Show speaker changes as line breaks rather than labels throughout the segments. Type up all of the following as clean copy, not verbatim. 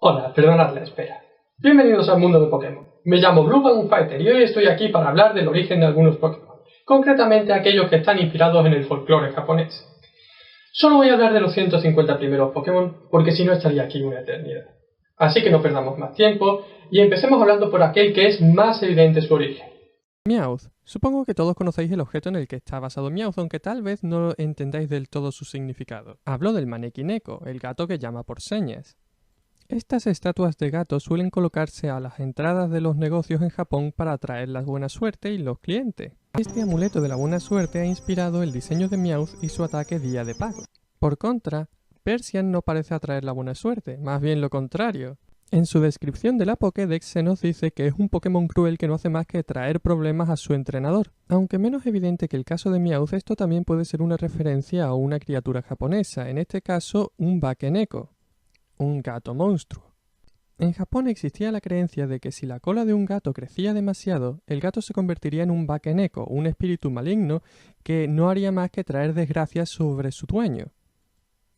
Hola, perdonad la espera. Bienvenidos al mundo de Pokémon. Me llamo Blue Balloon Fighter y hoy estoy aquí para hablar del origen de algunos Pokémon, concretamente aquellos que están inspirados en el folclore japonés. Solo voy a hablar de los 150 primeros Pokémon, porque si no estaría aquí una eternidad. Así que no perdamos más tiempo y empecemos hablando por aquel que es más evidente su origen.
Meowth. Supongo que todos conocéis el objeto en el que está basado Meowth, aunque tal vez no entendáis del todo su significado. Hablo del Maneki Neko, el gato que llama por señas. Estas estatuas de gatos suelen colocarse a las entradas de los negocios en Japón para atraer la buena suerte y los clientes. Este amuleto de la buena suerte ha inspirado el diseño de Meowth y su ataque Día de Pago. Por contra, Persian no parece atraer la buena suerte, más bien lo contrario. En su descripción de la Pokédex se nos dice que es un Pokémon cruel que no hace más que traer problemas a su entrenador. Aunque menos evidente que el caso de Meowth, esto también puede ser una referencia a una criatura japonesa, en este caso un Bakeneko, un gato monstruo. En Japón existía la creencia de que si la cola de un gato crecía demasiado, el gato se convertiría en un Bakeneko, un espíritu maligno que no haría más que traer desgracias sobre su dueño.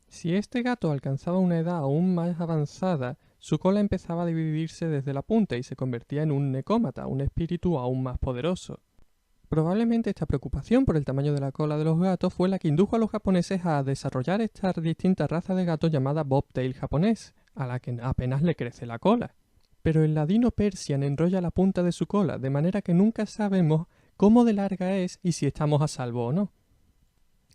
Si este gato alcanzaba una edad aún más avanzada, su cola empezaba a dividirse desde la punta y se convertía en un necómata, un espíritu aún más poderoso. Probablemente esta preocupación por el tamaño de la cola de los gatos fue la que indujo a los japoneses a desarrollar esta distinta raza de gato llamada bobtail japonés, a la que apenas le crece la cola. Pero el ladino Persian enrolla la punta de su cola, de manera que nunca sabemos cómo de larga es y si estamos a salvo o no.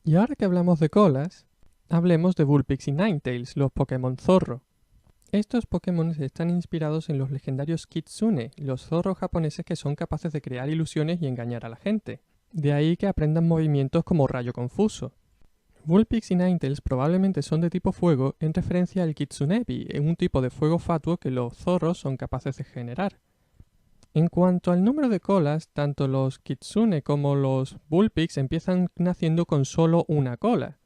Y ahora que hablamos de colas, hablemos de Vulpix y Ninetales, los Pokémon zorro. Estos Pokémon están inspirados en los legendarios Kitsune, los zorros japoneses que son capaces de crear ilusiones y engañar a la gente. De ahí que aprendan movimientos como rayo confuso. Vulpix y Ninetales probablemente son de tipo fuego en referencia al Kitsunebi, un tipo de fuego fatuo que los zorros son capaces de generar. En cuanto al número de colas, tanto los Kitsune como los Vulpix empiezan naciendo con solo una cola.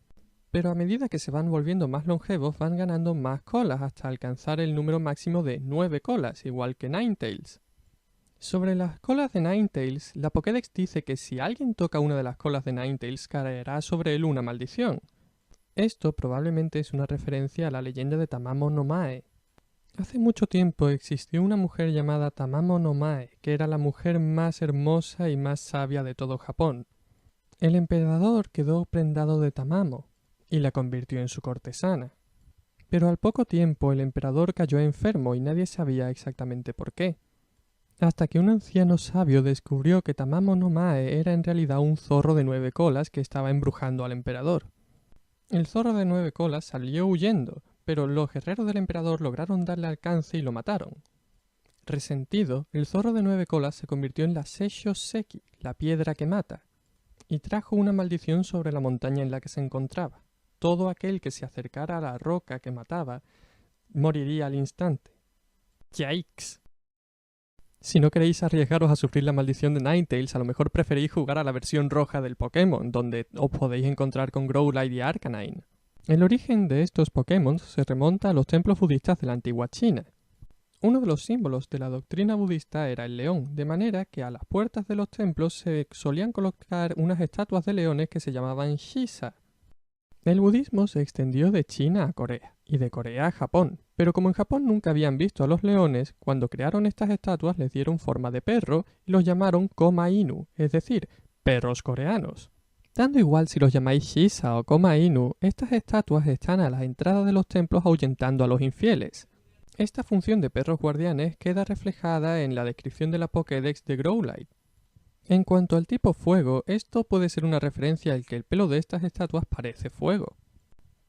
Pero a medida que se van volviendo más longevos van ganando más colas hasta alcanzar el número máximo de 9 colas, igual que Ninetales. Sobre las colas de Ninetales, la Pokédex dice que si alguien toca una de las colas de Ninetales caerá sobre él una maldición. Esto probablemente es una referencia a la leyenda de Tamamo no Mae. Hace mucho tiempo existió una mujer llamada Tamamo no Mae, que era la mujer más hermosa y más sabia de todo Japón. El emperador quedó prendado de Tamamo y la convirtió en su cortesana. Pero al poco tiempo el emperador cayó enfermo y nadie sabía exactamente por qué. Hasta que un anciano sabio descubrió que Tamamo no Mae era en realidad un zorro de 9 colas que estaba embrujando al emperador. El zorro de 9 colas salió huyendo, pero los guerreros del emperador lograron darle alcance y lo mataron. Resentido, el zorro de 9 colas se convirtió en la Seisho Seki, la piedra que mata, y trajo una maldición sobre la montaña en la que se encontraba. Todo aquel que se acercara a la roca que mataba moriría al instante. ¡Yikes! Si no queréis arriesgaros a sufrir la maldición de Ninetales, a lo mejor preferís jugar a la versión roja del Pokémon, donde os podéis encontrar con Growlithe y Arcanine. El origen de estos Pokémon se remonta a los templos budistas de la antigua China. Uno de los símbolos de la doctrina budista era el león, de manera que a las puertas de los templos se solían colocar unas estatuas de leones que se llamaban shisa. El budismo se extendió de China a Corea, y de Corea a Japón, pero como en Japón nunca habían visto a los leones, cuando crearon estas estatuas les dieron forma de perro y los llamaron Koma Inu, es decir, perros coreanos. Dando igual si los llamáis Shisa o Koma Inu, estas estatuas están a la entrada de los templos ahuyentando a los infieles. Esta función de perros guardianes queda reflejada en la descripción de la Pokédex de Growlithe. En cuanto al tipo fuego, esto puede ser una referencia al que el pelo de estas estatuas parece fuego.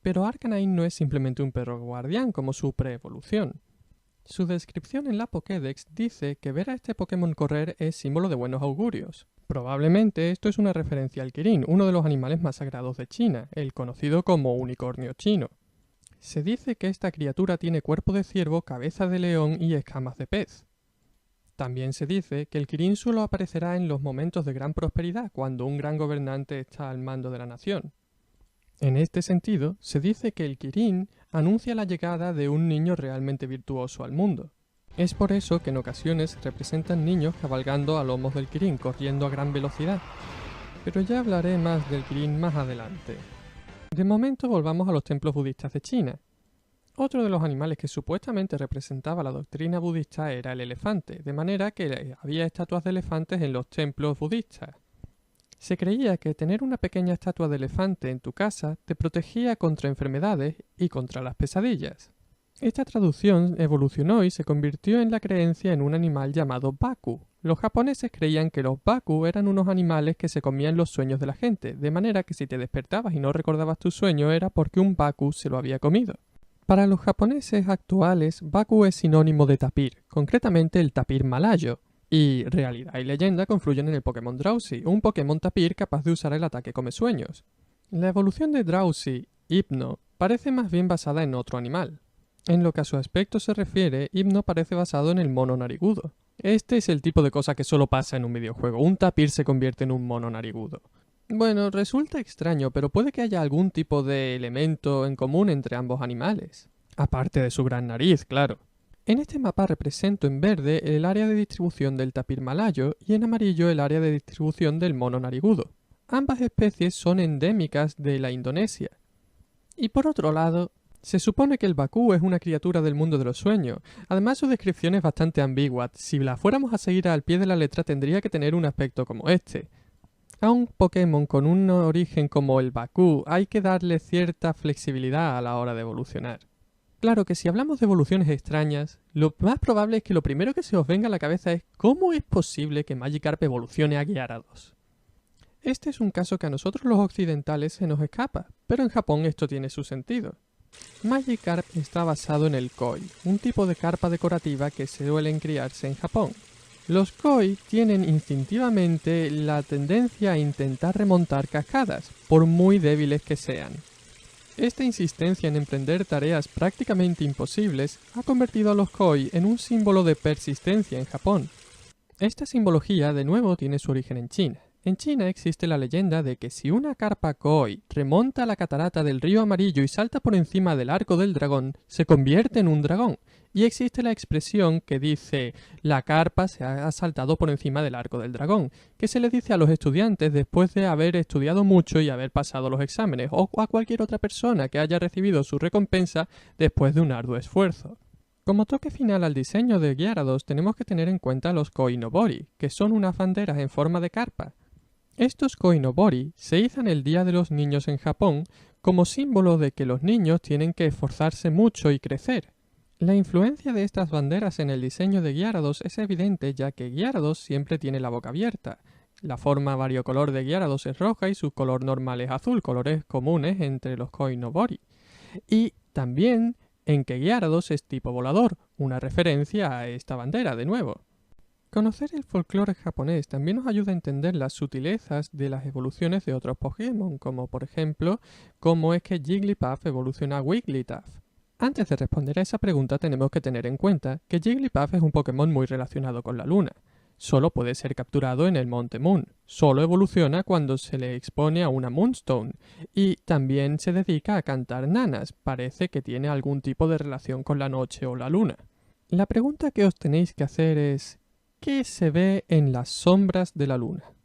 Pero Arcanine no es simplemente un perro guardián como su preevolución. Su descripción en la Pokédex dice que ver a este Pokémon correr es símbolo de buenos augurios. Probablemente esto es una referencia al Kirin, uno de los animales más sagrados de China, el conocido como unicornio chino. Se dice que esta criatura tiene cuerpo de ciervo, cabeza de león y escamas de pez. También se dice que el Kirin solo aparecerá en los momentos de gran prosperidad, cuando un gran gobernante está al mando de la nación. En este sentido, se dice que el Kirin anuncia la llegada de un niño realmente virtuoso al mundo. Es por eso que en ocasiones representan niños cabalgando a lomos del Kirin, corriendo a gran velocidad. Pero ya hablaré más del Kirin más adelante. De momento volvamos a los templos budistas de China. Otro de los animales que supuestamente representaba la doctrina budista era el elefante, de manera que había estatuas de elefantes en los templos budistas. Se creía que tener una pequeña estatua de elefante en tu casa te protegía contra enfermedades y contra las pesadillas. Esta traducción evolucionó y se convirtió en la creencia en un animal llamado baku. Los japoneses creían que los baku eran unos animales que se comían los sueños de la gente, de manera que si te despertabas y no recordabas tu sueño era porque un baku se lo había comido. Para los japoneses actuales, baku es sinónimo de tapir, concretamente el tapir malayo, y realidad y leyenda confluyen en el Pokémon Drowsy, un Pokémon tapir capaz de usar el ataque come sueños. La evolución de Drowsy, Hypno, parece más bien basada en otro animal. En lo que a su aspecto se refiere, Hypno parece basado en el mono narigudo. Este es el tipo de cosa que solo pasa en un videojuego, un tapir se convierte en un mono narigudo. Bueno, resulta extraño, pero puede que haya algún tipo de elemento en común entre ambos animales. Aparte de su gran nariz, claro. En este mapa represento en verde el área de distribución del tapir malayo y en amarillo el área de distribución del mono narigudo. Ambas especies son endémicas de la Indonesia. Y por otro lado, se supone que el Baku es una criatura del mundo de los sueños. Además, su descripción es bastante ambigua. Si la fuéramos a seguir al pie de la letra, tendría que tener un aspecto como este. A un Pokémon con un origen como el Baku hay que darle cierta flexibilidad a la hora de evolucionar. Claro que si hablamos de evoluciones extrañas, lo más probable es que lo primero que se os venga a la cabeza es ¿cómo es posible que Magikarp evolucione a Gyarados? Este es un caso que a nosotros los occidentales se nos escapa, pero en Japón esto tiene su sentido. Magikarp está basado en el koi, un tipo de carpa decorativa que suelen criarse en Japón. Los koi tienen instintivamente la tendencia a intentar remontar cascadas, por muy débiles que sean. Esta insistencia en emprender tareas prácticamente imposibles ha convertido a los koi en un símbolo de persistencia en Japón. Esta simbología de nuevo tiene su origen en China. En China existe la leyenda de que si una carpa koi remonta la catarata del río Amarillo y salta por encima del arco del dragón, se convierte en un dragón. Y existe la expresión que dice la carpa se ha saltado por encima del arco del dragón, que se le dice a los estudiantes después de haber estudiado mucho y haber pasado los exámenes, o a cualquier otra persona que haya recibido su recompensa después de un arduo esfuerzo. Como toque final al diseño de Gyarados tenemos que tener en cuenta los Koinobori, que son unas banderas en forma de carpa. Estos Koinobori se izan el Día de los Niños en Japón como símbolo de que los niños tienen que esforzarse mucho y crecer. La influencia de estas banderas en el diseño de Gyarados es evidente ya que Gyarados siempre tiene la boca abierta. La forma variocolor de Gyarados es roja y su color normal es azul, colores comunes entre los Koinobori. Y también en que Gyarados es tipo volador, una referencia a esta bandera de nuevo. Conocer el folclore japonés también nos ayuda a entender las sutilezas de las evoluciones de otros Pokémon, como por ejemplo, cómo es que Jigglypuff evoluciona a Wigglytuff. Antes de responder a esa pregunta tenemos que tener en cuenta que Jigglypuff es un Pokémon muy relacionado con la luna. Solo puede ser capturado en el Monte Moon. Solo evoluciona cuando se le expone a una Moonstone. Y también se dedica a cantar nanas. Parece que tiene algún tipo de relación con la noche o la luna. La pregunta que os tenéis que hacer es ¿qué se ve en las sombras de la luna?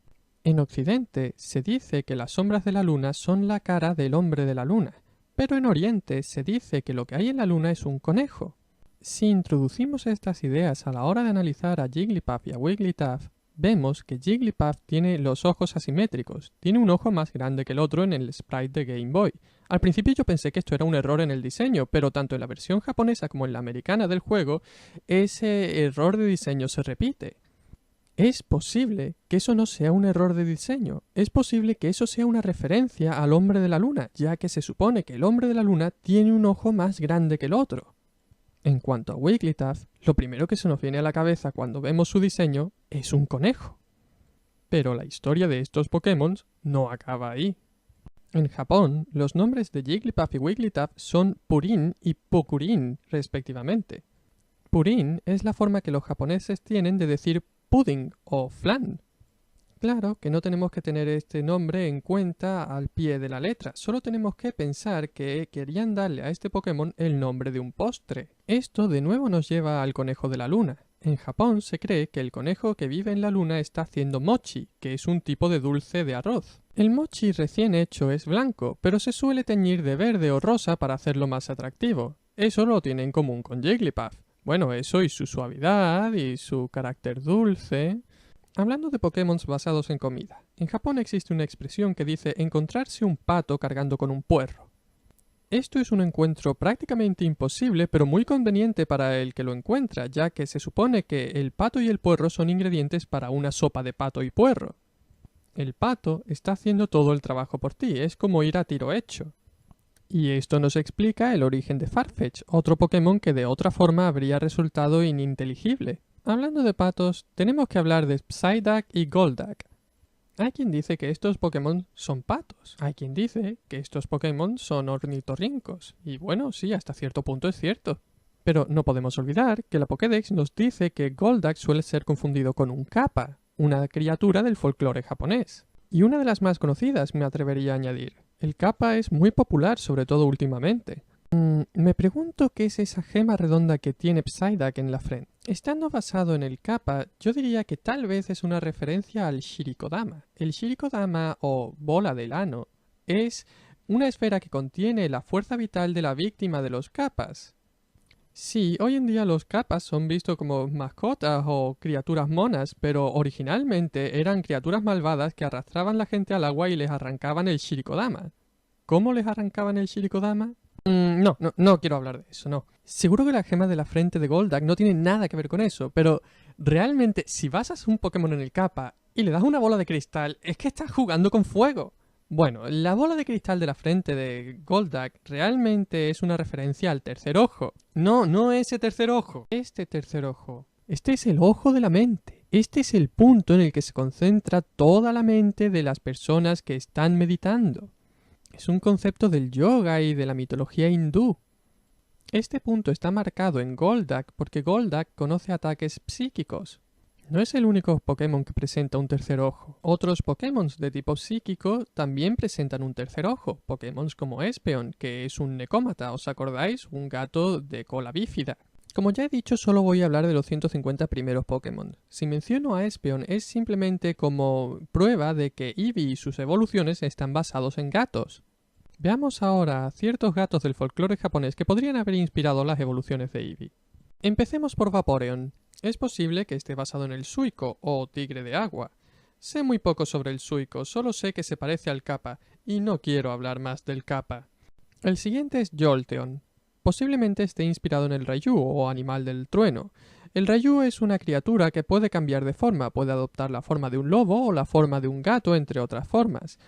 En Occidente se dice que las sombras de la luna son la cara del hombre de la luna. Pero en Oriente se dice que lo que hay en la luna es un conejo. Si introducimos estas ideas a la hora de analizar a Jigglypuff y a Wigglytuff, vemos que Jigglypuff tiene los ojos asimétricos, tiene un ojo más grande que el otro en el sprite de Game Boy. Al principio yo pensé que esto era un error en el diseño, pero tanto en la versión japonesa como en la americana del juego, ese error de diseño se repite. Es posible que eso no sea un error de diseño, es posible que eso sea una referencia al hombre de la luna, ya que se supone que el hombre de la luna tiene un ojo más grande que el otro. En cuanto a Wigglytuff, lo primero que se nos viene a la cabeza cuando vemos su diseño es un conejo. Pero la historia de estos Pokémon no acaba ahí. En Japón, los nombres de Jigglypuff y Wigglytuff son Purin y Pokurin, respectivamente. Purin es la forma que los japoneses tienen de decir pudding o flan. Claro que no tenemos que tener este nombre en cuenta al pie de la letra, solo tenemos que pensar que querían darle a este Pokémon el nombre de un postre. Esto de nuevo nos lleva al conejo de la luna. En Japón se cree que el conejo que vive en la luna está haciendo mochi, que es un tipo de dulce de arroz. El mochi recién hecho es blanco, pero se suele teñir de verde o rosa para hacerlo más atractivo. Eso lo tiene en común con Jigglypuff. Bueno, eso y su suavidad y su carácter dulce. Hablando de Pokémon basados en comida, en Japón existe una expresión que dice encontrarse un pato cargando con un puerro. Esto es un encuentro prácticamente imposible, pero muy conveniente para el que lo encuentra, ya que se supone que el pato y el puerro son ingredientes para una sopa de pato y puerro. El pato está haciendo todo el trabajo por ti, es como ir a tiro hecho. Y esto nos explica el origen de Farfetch, otro Pokémon que de otra forma habría resultado ininteligible. Hablando de patos, tenemos que hablar de Psyduck y Golduck. Hay quien dice que estos Pokémon son patos. Hay quien dice que estos Pokémon son ornitorrincos. Y bueno, sí, hasta cierto punto es cierto. Pero no podemos olvidar que la Pokédex nos dice que Golduck suele ser confundido con un Kappa, una criatura del folclore japonés. Y una de las más conocidas, me atrevería a añadir. El Kappa es muy popular, sobre todo últimamente. Me pregunto qué es esa gema redonda que tiene Psyduck en la frente. Estando basado en el Kappa, yo diría que tal vez es una referencia al Shirikodama. El Shirikodama, o bola del ano, es una esfera que contiene la fuerza vital de la víctima de los Kappas. Sí, hoy en día los Kappas son vistos como mascotas o criaturas monas, pero originalmente eran criaturas malvadas que arrastraban la gente al agua y les arrancaban el Shirikodama. ¿Cómo les arrancaban el Shirikodama? No quiero hablar de eso, no. Seguro que la gema de la frente de Golduck no tiene nada que ver con eso, pero realmente si basas un Pokémon en el Kappa y le das una bola de cristal, es que estás jugando con fuego. Bueno, la bola de cristal de la frente de Golduck realmente es una referencia al tercer ojo. No ese tercer ojo. Este tercer ojo. Este es el ojo de la mente. Este es el punto en el que se concentra toda la mente de las personas que están meditando. Es un concepto del yoga y de la mitología hindú. Este punto está marcado en Golduck porque Golduck conoce ataques psíquicos. No es el único Pokémon que presenta un tercer ojo. Otros Pokémon de tipo psíquico también presentan un tercer ojo. Pokémon como Espeon, que es un necómata, ¿os acordáis? Un gato de cola bífida. Como ya he dicho, solo voy a hablar de los 150 primeros Pokémon. Si menciono a Espeon es simplemente como prueba de que Eevee y sus evoluciones están basados en gatos. Veamos ahora ciertos gatos del folclore japonés que podrían haber inspirado las evoluciones de Eevee. Empecemos por Vaporeon. Es posible que esté basado en el Suiko, o tigre de agua. Sé muy poco sobre el Suiko, solo sé que se parece al Kappa, y no quiero hablar más del Kappa. El siguiente es Jolteon. Posiblemente esté inspirado en el Raichu, o animal del trueno. El Raichu es una criatura que puede cambiar de forma, puede adoptar la forma de un lobo o la forma de un gato, entre otras formas.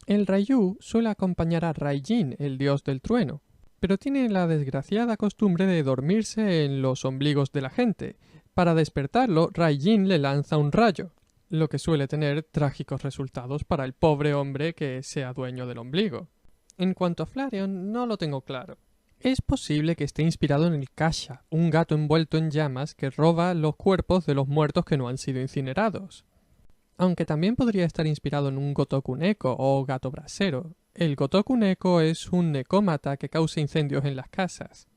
El Raichu suele acompañar a Raijin, el dios del trueno, pero tiene la desgraciada costumbre de dormirse en los ombligos de la gente. Para despertarlo, Raijin le lanza un rayo, lo que suele tener trágicos resultados para el pobre hombre que sea dueño del ombligo. En cuanto a Flareon, no lo tengo claro. Es posible que esté inspirado en el Kasha, un gato envuelto en llamas que roba los cuerpos de los muertos que no han sido incinerados. Aunque también podría estar inspirado en un Gotoku Neko o gato brasero. El Gotoku Neko es un necómata que causa incendios en las casas.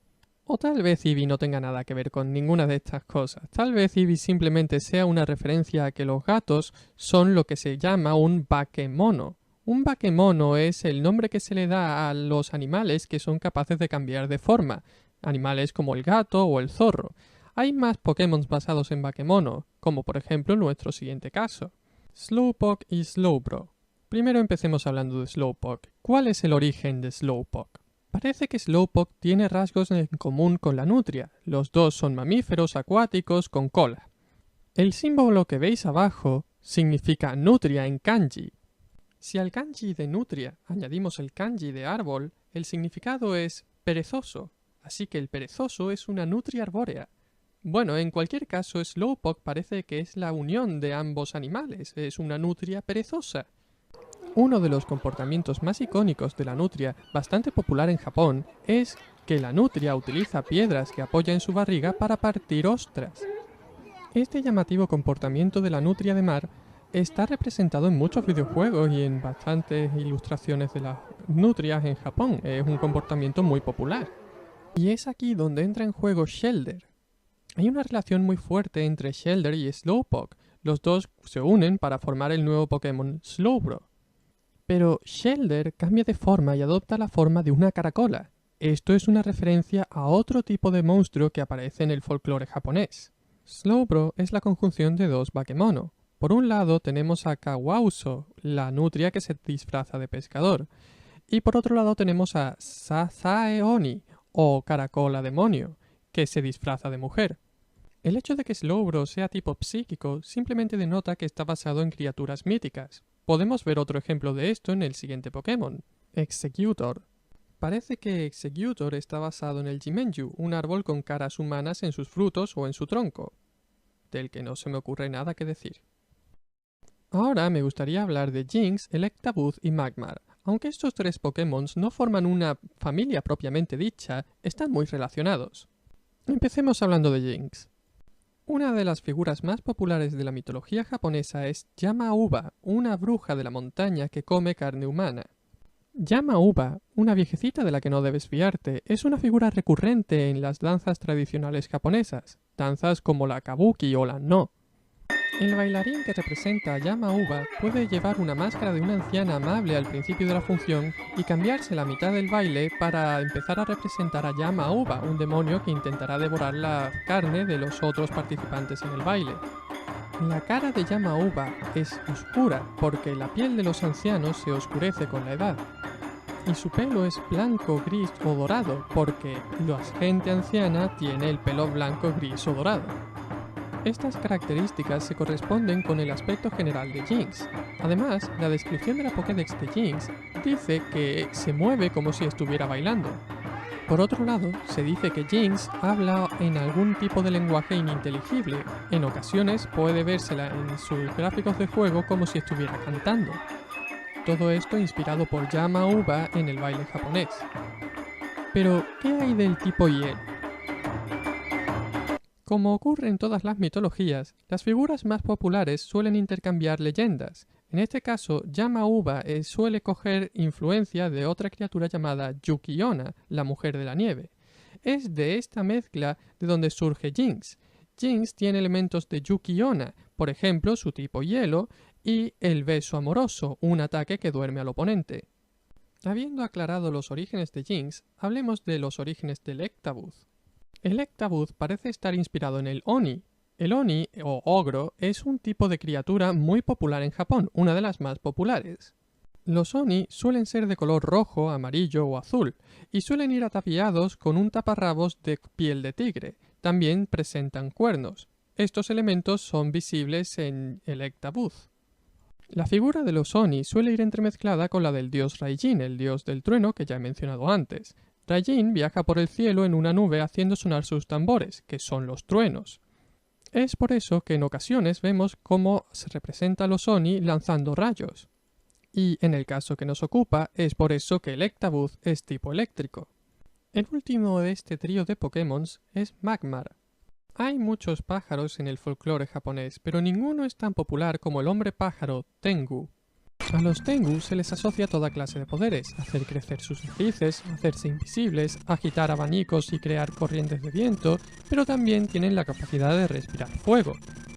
O tal vez Eevee no tenga nada que ver con ninguna de estas cosas. Tal vez Eevee simplemente sea una referencia a que los gatos son lo que se llama un bakemono. Un bakemono es el nombre que se le da a los animales que son capaces de cambiar de forma. Animales como el gato o el zorro. Hay más Pokémon basados en bakemono, como por ejemplo nuestro siguiente caso. Slowpoke y Slowbro. Primero empecemos hablando de Slowpoke. ¿Cuál es el origen de Slowpoke? Parece que Slowpoke tiene rasgos en común con la nutria. Los dos son mamíferos acuáticos con cola. El símbolo que veis abajo significa nutria en kanji. Si al kanji de nutria añadimos el kanji de árbol, el significado es perezoso. Así que el perezoso es una nutria arbórea. Bueno, en cualquier caso, Slowpoke parece que es la unión de ambos animales, es una nutria perezosa. Uno de los comportamientos más icónicos de la nutria, bastante popular en Japón, es que la nutria utiliza piedras que apoya en su barriga para partir ostras. Este llamativo comportamiento de la nutria de mar está representado en muchos videojuegos y en bastantes ilustraciones de las nutrias en Japón, es un comportamiento muy popular. Y es aquí donde entra en juego Shellder. Hay una relación muy fuerte entre Shellder y Slowpoke. Los dos se unen para formar el nuevo Pokémon Slowbro. Pero Shellder cambia de forma y adopta la forma de una caracola. esto es una referencia a otro tipo de monstruo que aparece en el folclore japonés. Slowbro es la conjunción de dos bakemono. Por un lado tenemos a Kawausou, la nutria que se disfraza de pescador, y por otro lado tenemos a Sasae Oni, o caracola demonio, que se disfraza de mujer. El hecho de que Slowbro sea tipo psíquico simplemente denota que está basado en criaturas míticas. Podemos ver otro ejemplo de esto en el siguiente Pokémon, Exeggutor. Parece que Exeggutor está basado en el Jimenju, un árbol con caras humanas en sus frutos o en su tronco, del que no se me ocurre nada que decir. Ahora me gustaría hablar de Jynx, Electabuzz y Magmar. Aunque estos tres Pokémon no forman una familia propiamente dicha, están muy relacionados. Empecemos hablando de Jynx. Una de las figuras más populares de la mitología japonesa es Yama-Uba, una bruja de la montaña que come carne humana. Yama-Uba, una viejecita de la que no debes fiarte, es una figura recurrente en las danzas tradicionales japonesas, danzas como la kabuki o la no. El bailarín que representa a Yama-Uba puede llevar una máscara de una anciana amable al principio de la función y cambiarse la mitad del baile para empezar a representar a Yama-Uba, un demonio que intentará devorar la carne de los otros participantes en el baile. La cara de Yama-Uba es oscura porque la piel de los ancianos se oscurece con la edad. Y su pelo es blanco, gris o dorado porque la gente anciana tiene el pelo blanco, gris o dorado. Estas características se corresponden con el aspecto general de Jynx. Además, la descripción de la Pokédex de Jynx dice que se mueve como si estuviera bailando. Por otro lado, se dice que Jynx habla en algún tipo de lenguaje ininteligible. En ocasiones puede vérsela en sus gráficos de juego como si estuviera cantando. Todo esto inspirado por Yama-Uba en el baile japonés. Pero, ¿qué hay del tipo hielo? Como ocurre en todas las mitologías, las figuras más populares suelen intercambiar leyendas. En este caso, Yama-Uba suele coger influencia de otra criatura llamada Yuki-onna, la mujer de la nieve. Es de esta mezcla de donde surge Jynx. Jynx tiene elementos de Yuki-onna, por ejemplo su tipo hielo, y el beso amoroso, un ataque que duerme al oponente. Habiendo aclarado los orígenes de Jynx, hablemos de los orígenes del Electabuzz. El Electabuzz parece estar inspirado en el Oni. El Oni, o ogro, es un tipo de criatura muy popular en Japón, una de las más populares. Los Oni suelen ser de color rojo, amarillo o azul, y suelen ir ataviados con un taparrabos de piel de tigre. También presentan cuernos. Estos elementos son visibles en Electabuzz. La figura de los Oni suele ir entremezclada con la del dios Raijin, el dios del trueno que ya he mencionado antes. Raijin viaja por el cielo en una nube haciendo sonar sus tambores, que son los truenos. Es por eso que en ocasiones vemos cómo se representa a los Oni lanzando rayos. Y en el caso que nos ocupa, es por eso que Electabuzz es tipo eléctrico. El último de este trío de Pokémon es Magmar. Hay muchos pájaros en el folclore japonés, pero ninguno es tan popular como el hombre pájaro Tengu. A los Tengu se les asocia toda clase de poderes: hacer crecer sus raíces, hacerse invisibles, agitar abanicos y crear corrientes de viento, pero también tienen la capacidad de respirar fuego.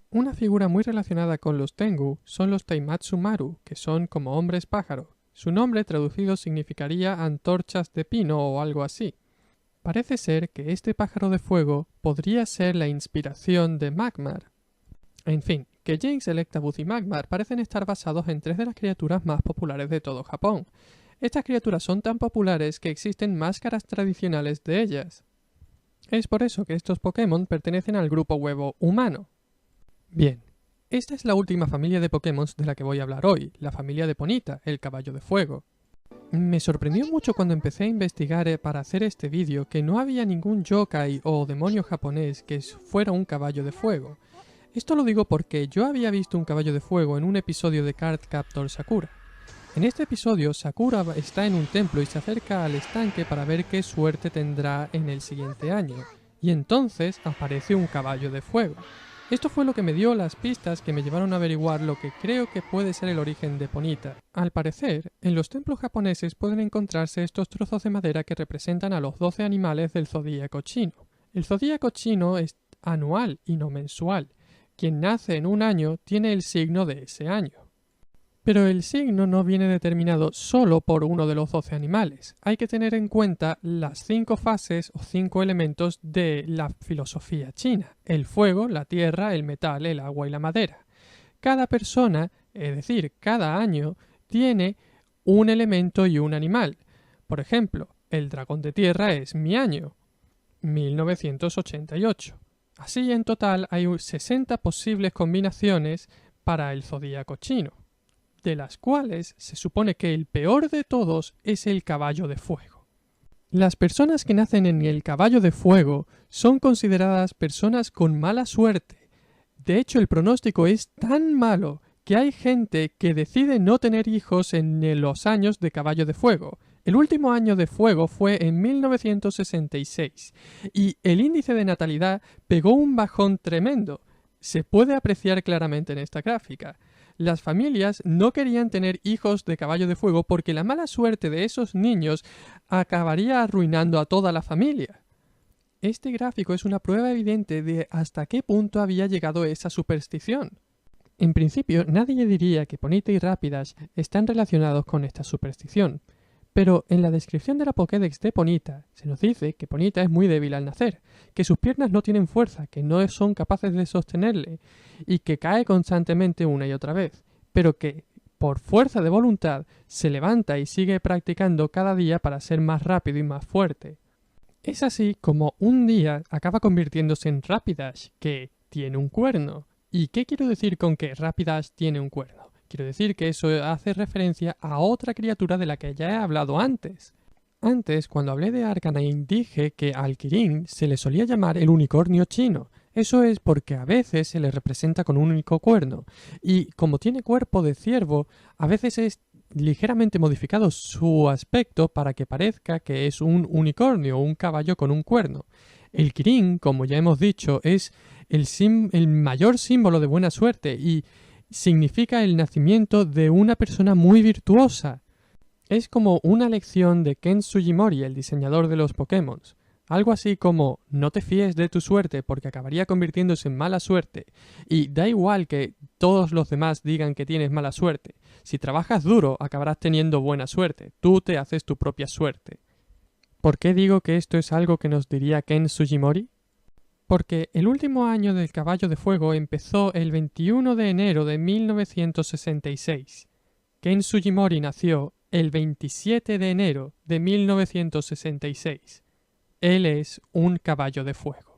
Una figura muy relacionada con los Tengu son los Taimatsu Maru, que son como hombres pájaro. Su nombre traducido significaría antorchas de pino o algo así. Parece ser que este pájaro de fuego podría ser la inspiración de Magmar. En fin, que Jynx, Electabuzz y Magmar parecen estar basados en tres de las criaturas más populares de todo Japón. Estas criaturas son tan populares que existen máscaras tradicionales de ellas. Es por eso que estos Pokémon pertenecen al grupo huevo humano. Bien, esta es la última familia de Pokémon de la que voy a hablar hoy, la familia de Ponyta, el caballo de fuego. Me sorprendió mucho cuando empecé a investigar para hacer este vídeo que no había ningún yokai o demonio japonés que fuera un caballo de fuego. Esto lo digo porque yo había visto un caballo de fuego en un episodio de Cardcaptor Sakura. En este episodio, Sakura está en un templo y se acerca al estanque para ver qué suerte tendrá en el siguiente año, y entonces aparece un caballo de fuego. Esto fue lo que me dio las pistas que me llevaron a averiguar lo que creo que puede ser el origen de Ponyta. Al parecer, en los templos japoneses pueden encontrarse estos trozos de madera que representan a los 12 animales del zodíaco chino. El zodíaco chino es anual y no mensual. Quien nace en un año tiene el signo de ese año. Pero el signo no viene determinado solo por uno de los 12 animales. Hay que tener en cuenta las 5 fases o 5 elementos de la filosofía china: el fuego, la tierra, el metal, el agua y la madera. Cada persona, es decir, cada año, tiene un elemento y un animal. Por ejemplo, el dragón de tierra es mi año, 1988. Así, en total, hay 60 posibles combinaciones para el zodíaco chino, de las cuales se supone que el peor de todos es el caballo de fuego. Las personas que nacen en el caballo de fuego son consideradas personas con mala suerte. De hecho, el pronóstico es tan malo que hay gente que decide no tener hijos en los años de caballo de fuego. El último año de fuego fue en 1966 y el índice de natalidad pegó un bajón tremendo. Se puede apreciar claramente en esta gráfica. Las familias no querían tener hijos de caballo de fuego porque la mala suerte de esos niños acabaría arruinando a toda la familia. Este gráfico es una prueba evidente de hasta qué punto había llegado esa superstición. En principio, nadie diría que Ponyta y Rapidash están relacionados con esta superstición, pero en la descripción de la Pokédex de Ponyta se nos dice que Ponyta es muy débil al nacer, que sus piernas no tienen fuerza, que no son capaces de sostenerle y que cae constantemente una y otra vez, pero que por fuerza de voluntad se levanta y sigue practicando cada día para ser más rápido y más fuerte. Es así como un día acaba convirtiéndose en Rapidash, que tiene un cuerno. ¿Y qué quiero decir con que Rapidash tiene un cuerno? Quiero decir que eso hace referencia a otra criatura de la que ya he hablado antes. Antes, cuando hablé de Arcanine, dije que al Kirin se le solía llamar el unicornio chino. Eso es porque a veces se le representa con un único cuerno. Y como tiene cuerpo de ciervo, a veces es ligeramente modificado su aspecto para que parezca que es un unicornio o un caballo con un cuerno. El Kirin, como ya hemos dicho, es el mayor símbolo de buena suerte y significa el nacimiento de una persona muy virtuosa. Es como una lección de Ken Sugimori, el diseñador de los Pokémon. Algo así como: no te fíes de tu suerte porque acabaría convirtiéndose en mala suerte. Y da igual que todos los demás digan que tienes mala suerte. Si trabajas duro, acabarás teniendo buena suerte. Tú te haces tu propia suerte. ¿Por qué digo que esto es algo que nos diría Ken Sugimori? Porque el último año del caballo de fuego empezó el 21 de enero de 1966. Ken Sugimori nació el 27 de enero de 1966. Él es un caballo de fuego.